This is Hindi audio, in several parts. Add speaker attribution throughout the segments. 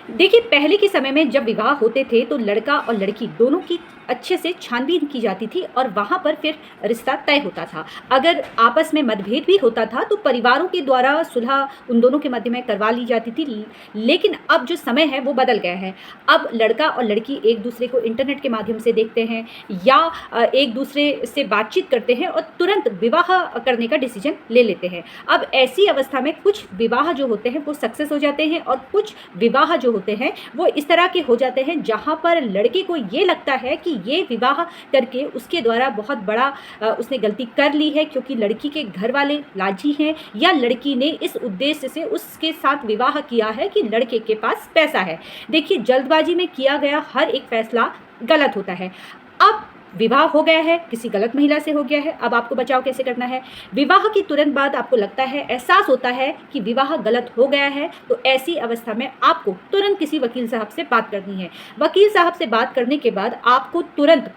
Speaker 1: देखिए, पहले के समय में जब विवाह होते थे तो लड़का और लड़की दोनों की अच्छे से छानबीन की जाती थी और वहाँ पर फिर रिश्ता तय होता था। अगर आपस में मतभेद भी होता था तो परिवारों के द्वारा सुलह उन दोनों के मध्य में करवा ली जाती थी। लेकिन अब जो समय है वो बदल गया है। अब लड़का और लड़की एक दूसरे को इंटरनेट के माध्यम से देखते हैं या एक दूसरे से बातचीत करते हैं और तुरंत विवाह करने का डिसीजन ले लेते हैं। अब ऐसी अवस्था में कुछ विवाह जो होते हैं वो सक्सेस हो जाते हैं और कुछ विवाह जो होते हैं वो इस तरह के हो जाते हैं जहाँ पर लड़के को ये लगता है कि ये विवाह करके उसके द्वारा बहुत बड़ा उसने गलती कर ली है, क्योंकि लड़की के घर वाले लालची हैं या लड़की ने इस उद्देश्य से उसके साथ विवाह किया है कि लड़के के पास पैसा है। देखिए, जल्दबाजी में किया गया हर एक फैसला गलत होता है। अब विवाह हो गया है, किसी गलत महिला से हो गया है, अब आपको बचाव कैसे करना है? विवाह के तुरंत बाद आपको लगता है, एहसास होता है कि विवाह गलत हो गया है, तो ऐसी अवस्था में आपको तुरंत किसी वकील साहब से बात करनी है। वकील साहब से बात करने के बाद आपको तुरंत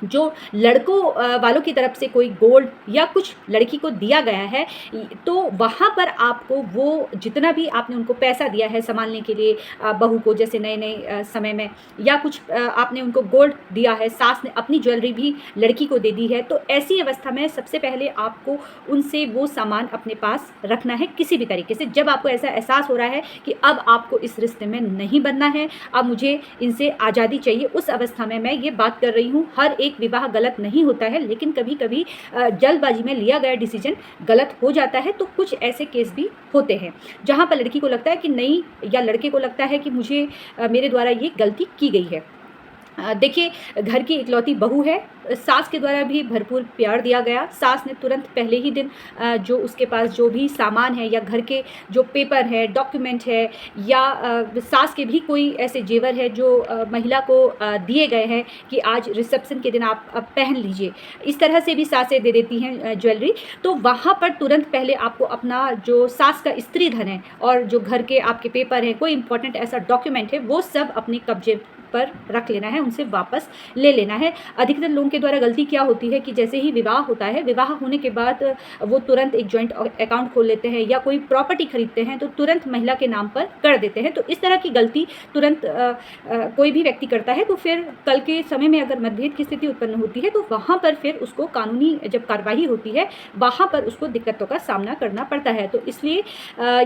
Speaker 1: जो लड़कों वालों की तरफ से कोई गोल्ड या कुछ लड़की को दिया गया है, तो वहाँ पर आपको वो जितना भी आपने उनको पैसा दिया है संभालने के लिए बहू को, जैसे नए नए समय में, या कुछ आपने उनको गोल्ड दिया है, सास ने अपनी ज्वेलरी भी लड़की को दे दी है, तो ऐसी अवस्था में सबसे पहले आपको उनसे वो सामान अपने पास रखना है किसी भी तरीके से। जब आपको ऐसा एहसास हो रहा है कि अब आपको इस रिश्ते में नहीं बनना है, अब मुझे इनसे आज़ादी चाहिए, उस अवस्था में मैं ये बात कर रही हूँ। हर एक विवाह गलत नहीं होता है, लेकिन कभी कभी जल्दबाजी में लिया गया डिसीजन गलत हो जाता है। तो कुछ ऐसे केस भी होते हैं जहाँ पर लड़की को लगता है कि नहीं, या लड़के को लगता है कि मुझे मेरे द्वारा ये गलती की गई है। देखिए, घर की इकलौती बहू है, सास के द्वारा भी भरपूर प्यार दिया गया। सास ने तुरंत पहले ही दिन जो उसके पास जो भी सामान है या घर के जो पेपर है, डॉक्यूमेंट है, या सास के भी कोई ऐसे जेवर है जो महिला को दिए गए हैं कि आज रिसेप्शन के दिन आप पहन लीजिए, इस तरह से भी सासें दे देती हैं ज्वेलरी। तो वहाँ पर तुरंत पहले आपको अपना जो सास का स्त्री धन है और जो घर के आपके पेपर हैं, कोई इंपॉर्टेंट ऐसा डॉक्यूमेंट है, वो सब अपने कब्जे पर रख लेना है, उनसे वापस ले लेना है। अधिकतर लोगों के द्वारा गलती क्या होती है कि जैसे ही विवाह होता है, विवाह होने के बाद वो तुरंत एक जॉइंट अकाउंट खोल लेते हैं या कोई प्रॉपर्टी खरीदते हैं तो तुरंत महिला के नाम पर कर देते हैं। तो इस तरह की गलती तुरंत कोई भी व्यक्ति करता है तो फिर कल के समय में अगर मतभेद की स्थिति उत्पन्न होती है तो वहाँ पर फिर उसको कानूनी जब कार्रवाई होती है, वहाँ पर उसको दिक्कतों का सामना करना पड़ता है। तो इसलिए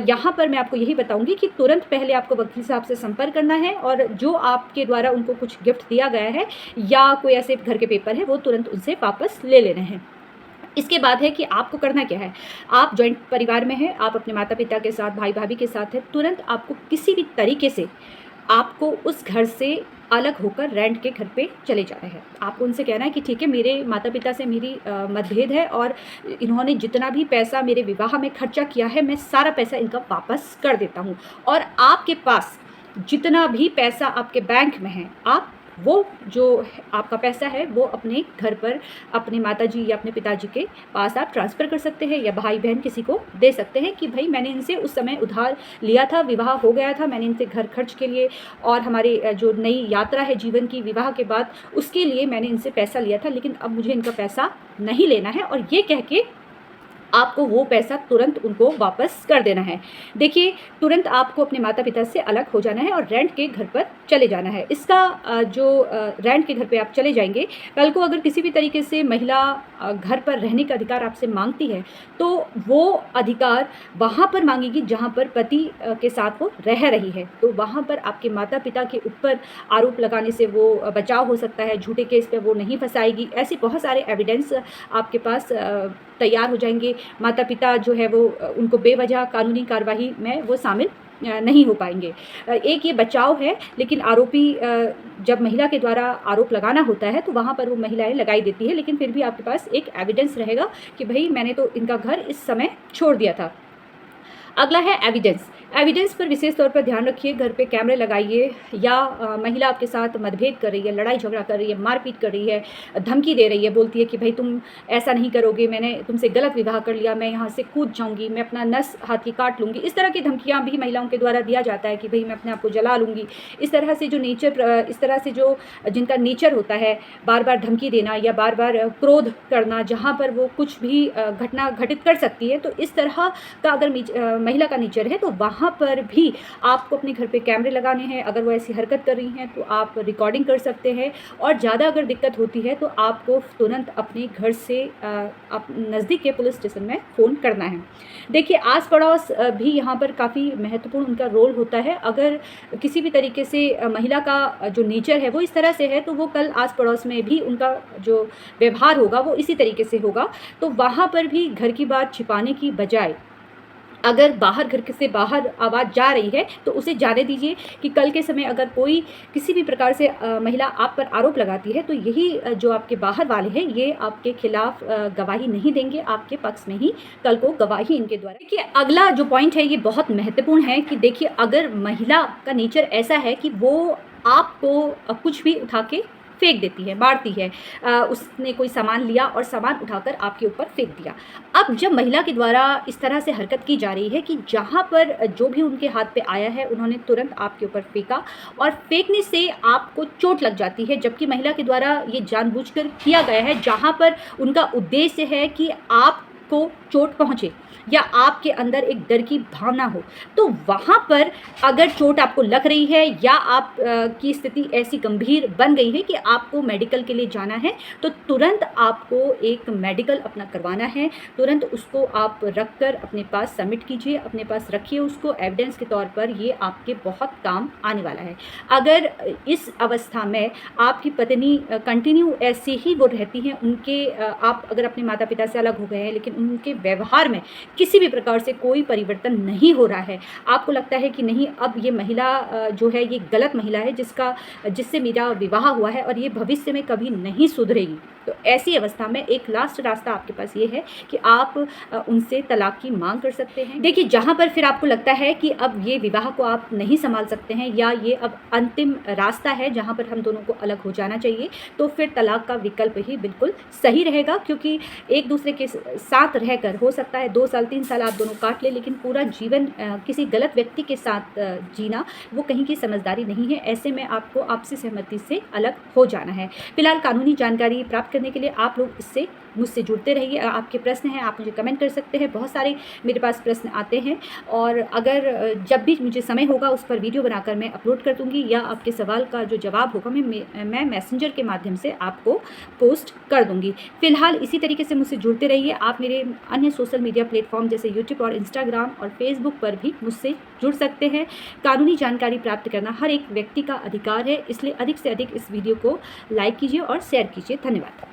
Speaker 1: यहाँ पर मैं आपको यही बताऊँगी कि तुरंत पहले आपको वकील साहब से संपर्क करना है और जो आपके द्वारा उनको कुछ गिफ्ट दिया गया है या कोई ऐसे घर के पेपर है, वो तुरंत उनसे वापस ले लेने हैं। इसके बाद है कि आपको करना क्या है। आप जॉइंट परिवार में हैं, आप अपने माता पिता के साथ, भाई भाभी के साथ हैं, तुरंत आपको किसी भी तरीके से आपको उस घर से अलग होकर रेंट के घर पे चले जाना है। आपको उनसे कहना है कि ठीक है, मेरे माता पिता से मेरी मतभेद है और इन्होंने जितना भी पैसा मेरे विवाह में खर्चा किया है, मैं सारा पैसा इनका वापस कर देता हूँ, और आपके पास जितना भी पैसा आपके बैंक में है, आप वो जो आपका पैसा है वो अपने घर पर अपने माताजी या अपने पिताजी के पास आप ट्रांसफ़र कर सकते हैं या भाई बहन किसी को दे सकते हैं कि भाई मैंने इनसे उस समय उधार लिया था, विवाह हो गया था, मैंने इनसे घर खर्च के लिए और हमारे जो नई यात्रा है जीवन की विवाह के बाद, उसके लिए मैंने इनसे पैसा लिया था, लेकिन अब मुझे इनका पैसा नहीं लेना है, और ये कह के आपको वो पैसा तुरंत उनको वापस कर देना है। देखिए, तुरंत आपको अपने माता पिता से अलग हो जाना है और रेंट के घर पर चले जाना है। इसका जो रेंट के घर पे आप चले जाएंगे, कल को अगर किसी भी तरीके से महिला घर पर रहने का अधिकार आपसे मांगती है तो वो अधिकार वहाँ पर मांगेगी जहाँ पर पति के साथ वो रह रही है। तो वहाँ पर आपके माता पिता के ऊपर आरोप लगाने से वो बचाव हो सकता है, झूठे केस पे वो नहीं फंसाएगी। ऐसे बहुत सारे एविडेंस आपके पास तैयार हो जाएंगे। माता पिता जो है वो उनको बेवजह कानूनी कार्रवाई में वो शामिल नहीं हो पाएंगे। एक ये बचाव है, लेकिन आरोपी जब महिला के द्वारा आरोप लगाना होता है तो वहाँ पर वो महिलाएं लगाई देती है, लेकिन फिर भी आपके पास एक एविडेंस रहेगा कि भाई मैंने तो इनका घर इस समय छोड़ दिया था। अगला है एविडेंस। एविडेंस पर विशेष तौर पर ध्यान रखिए। घर पे कैमरे लगाइए, या महिला आपके साथ मतभेद कर रही है, लड़ाई झगड़ा कर रही है, मारपीट कर रही है, धमकी दे रही है, बोलती है कि भाई तुम ऐसा नहीं करोगे, मैंने तुमसे गलत विवाह कर लिया, मैं यहाँ से कूद जाऊँगी, मैं अपना नस हाथ की काट लूँगी। इस तरह की धमकियाँ भी महिलाओं के द्वारा दिया जाता है कि भाई मैं अपने आप को जला लूँगी। इस तरह से जो जिनका नेचर होता है बार बार धमकी देना या बार बार क्रोध करना, जहाँ पर वो कुछ भी घटना घटित कर सकती है, तो इस तरह का अगर महिला का नेचर है तो वहाँ पर भी आपको अपने घर पे कैमरे लगाने हैं। अगर वो ऐसी हरकत कर रही हैं तो आप रिकॉर्डिंग कर सकते हैं, और ज़्यादा अगर दिक्कत होती है तो आपको तुरंत अपने घर से आप नज़दीक के पुलिस स्टेशन में फ़ोन करना है। देखिए, आस पड़ोस भी यहाँ पर काफ़ी महत्वपूर्ण उनका रोल होता है। अगर किसी भी तरीके से महिला का जो नेचर है वो इस तरह से है, तो वो कल आस पड़ोस में भी उनका जो व्यवहार होगा वो इसी तरीके से होगा। तो वहाँ पर भी घर की बात छिपाने की बजाय अगर बाहर, घर के से बाहर आवाज़ जा रही है तो उसे जाने दीजिए कि कल के समय अगर कोई किसी भी प्रकार से महिला आप पर आरोप लगाती है तो यही जो आपके बाहर वाले हैं ये आपके खिलाफ गवाही नहीं देंगे, आपके पक्ष में ही कल को गवाही इनके द्वारा। देखिए, अगला जो पॉइंट है ये बहुत महत्वपूर्ण है कि देखिए, अगर महिला का नेचर ऐसा है कि वो आपको कुछ भी उठा के फेंक देती है, मारती है, उसने कोई सामान लिया और सामान उठाकर आपके ऊपर फेंक दिया। अब जब महिला के द्वारा इस तरह से हरकत की जा रही है कि जहाँ पर जो भी उनके हाथ पे आया है उन्होंने तुरंत आपके ऊपर फेंका, और फेंकने से आपको चोट लग जाती है, जबकि महिला के द्वारा ये जानबूझकर किया गया है, जहाँ पर उनका उद्देश्य है कि आपको चोट पहुँचे या आपके अंदर एक डर की भावना हो, तो वहाँ पर अगर चोट आपको लग रही है या आप की स्थिति ऐसी गंभीर बन गई है कि आपको मेडिकल के लिए जाना है, तो तुरंत आपको एक मेडिकल अपना करवाना है। तुरंत उसको आप रख कर अपने पास सबमिट कीजिए, अपने पास रखिए उसको एविडेंस के तौर पर, ये आपके बहुत काम आने वाला है। अगर इस अवस्था में आपकी पत्नी कंटिन्यू ऐसे ही वो रहती हैं, उनके आप अगर अपने माता पिता से अलग हो गए हैं लेकिन उनके व्यवहार में किसी भी प्रकार से कोई परिवर्तन नहीं हो रहा है, आपको लगता है कि नहीं, अब ये महिला जो है ये गलत महिला है जिससे मेरा विवाह हुआ है और ये भविष्य में कभी नहीं सुधरेगी, तो ऐसी अवस्था में एक लास्ट रास्ता आपके पास ये है कि आप उनसे तलाक की मांग कर सकते हैं। देखिए, जहाँ पर फिर आपको लगता है कि अब ये विवाह को आप नहीं संभाल सकते हैं या ये अब अंतिम रास्ता है जहाँ पर हम दोनों को अलग हो जाना चाहिए, तो फिर तलाक का विकल्प ही बिल्कुल सही रहेगा, क्योंकि एक दूसरे के साथ रहकर हो सकता है 2 साल 3 साल आप दोनों काट ले, लेकिन पूरा जीवन किसी गलत व्यक्ति के साथ जीना वो कहीं की समझदारी नहीं है। ऐसे में आपको आपसी सहमति से अलग हो जाना है। फिलहाल कानूनी जानकारी प्राप्त करने के लिए आप लोग इससे मुझसे जुड़ते रहिए। आपके प्रश्न हैं, आप मुझे कमेंट कर सकते हैं। बहुत सारे मेरे पास प्रश्न आते हैं, और अगर जब भी मुझे समय होगा उस पर वीडियो बनाकर मैं अपलोड कर दूँगी, या आपके सवाल का जो जवाब होगा मैं मैसेंजर के माध्यम से आपको पोस्ट कर दूँगी। फिलहाल इसी तरीके से मुझसे जुड़ते रहिए। आप मेरे अन्य सोशल मीडिया प्लेटफॉर्म जैसे यूट्यूब और इंस्टाग्राम और फेसबुक पर भी मुझसे जुड़ सकते हैं। कानूनी जानकारी प्राप्त करना हर एक व्यक्ति का अधिकार है, इसलिए अधिक से अधिक इस वीडियो को लाइक कीजिए और शेयर कीजिए। धन्यवाद।